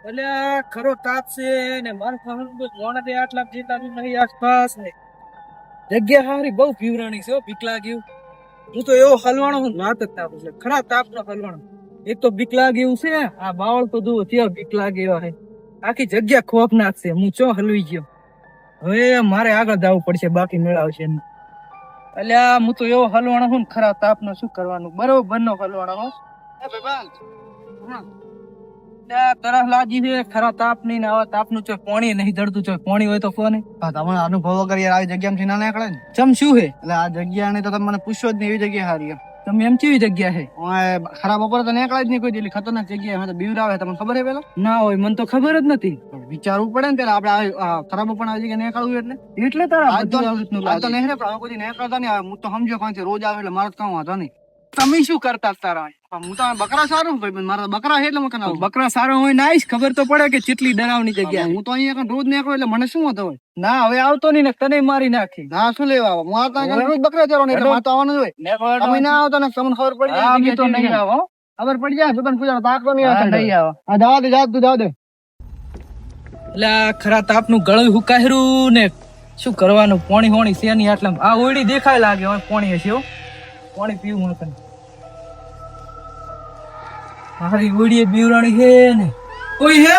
એટલે ખરો તાપ છે ને મારે મોણા દે આટલા જેટલા નહીં આસપાસ ને જગ્યા હારી બહુ પીવરાણી છે બીક લાગ્યું. હું તો એવો હલવાણો હું વાત જ તાપ છે ખરા તાપ નો હલવાણો. એક તો બીક લાગે એવું છે આ બાવળ તો દૂર ત્યાં બીક લાગે એવા છે. આખી જગ્યા ખોફનાક છે હું ચો હલવી ગયો. હવે મારે આગળ જવું પડશે બાકી મેળવશે નહીં. એટલે હું તો એવો હલવાણો હું ખરા તાપ નો શું કરવાનું બરોબર નો હલવાણો હું. તરફ લાગી છે ખરા તાપ ની ને આવા તાપ નું પાણી નહીં જડતું પાણી હોય તો કોને તમે અનુભવ વગર યાર આવી જગ્યામાંથી ના નીકળે ને. ચમ શું હે એટલે આ જગ્યા ને તો તમે મને પૂછો જ નહીં, એવી જગ્યા હારી એમ. તમે એમ કેવી જગ્યા છે ખરાબ બપોરે તો નીકળાય જ નહીં કોઈ દી. ખતરનાક જગ્યા છે તો બીવર આવે. તમને ખબર છે પેલા? ના હોય મને તો ખબર જ નથી. વિચારવું પડે ને પેલા આપણે ખરાબ પણ આવી જગ્યા નીકળવું એટલે તારા આજ તો બધું આજ તો નહીં રે, પણ કોઈ નીકળતા નહીં. હું તો સમજો કાંઈ રોજ આવે એટલે મારે તો કામ વાંધો નહીં. તમે શું કરતા તારા હું તો બકરા સારું ભાઈ, મારા બકરા છે એટલે મને કરાવું. બકરા સારો હોય ના આવીશ ખબર તો પડે કે કેટલી ડરાવની જગ્યા હું તો અહીંયા રોજ નીકળું એટલે મને શું વાંધો હોય. ના હવે આવતો નહીં ને તને મારી નાખી. ના શું લેવા આવો? હું આ રોજ બકરા ચારો ને એટલે મારે તો આવવાનું જ હોય. તમે ના આવતો ને તમને ખબર પડી જાય. અમે તો નહીં આવો ખબર પડી જાય દુકાન પૂજા તાકતો નહીં આવતો. નહીં આવો આ જવા દે, જા તું જવા દે. એટલે આ ખરા તાપ નું ગળું હુકાયરું ને શું કરવાનું પાણી હોણી છે નહીં આટલા આ ઓયડી દેખાય લાગે હવે પાણી હશે પાણી પીવું મને મારી ઓયડી બીવરાણી છે ને કોઈ હે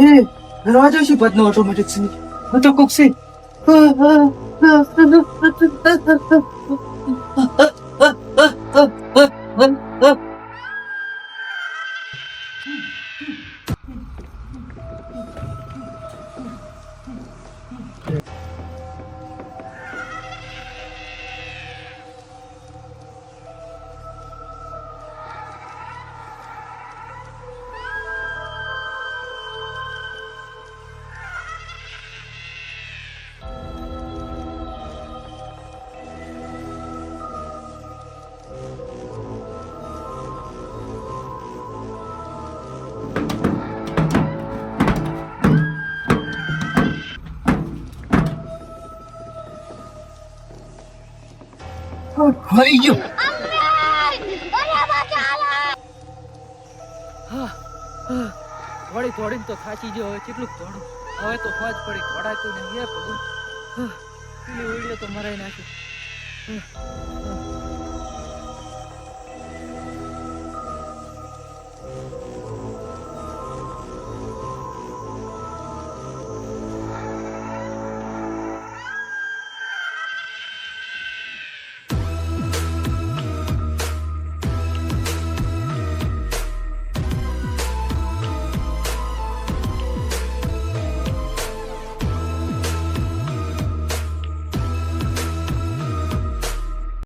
એ દરવાજો છે બદનો ઓટોમેટિક છે હું તો કોક છે મરી ગયો. વળી થોડીને તો થાકી ગયો હવે કેટલું થોડું હવે તો ફોજ પડી થોડાતું નહીં હે ભગવાન. પેલી ઓળીઓ તો મરાઈ નાખી.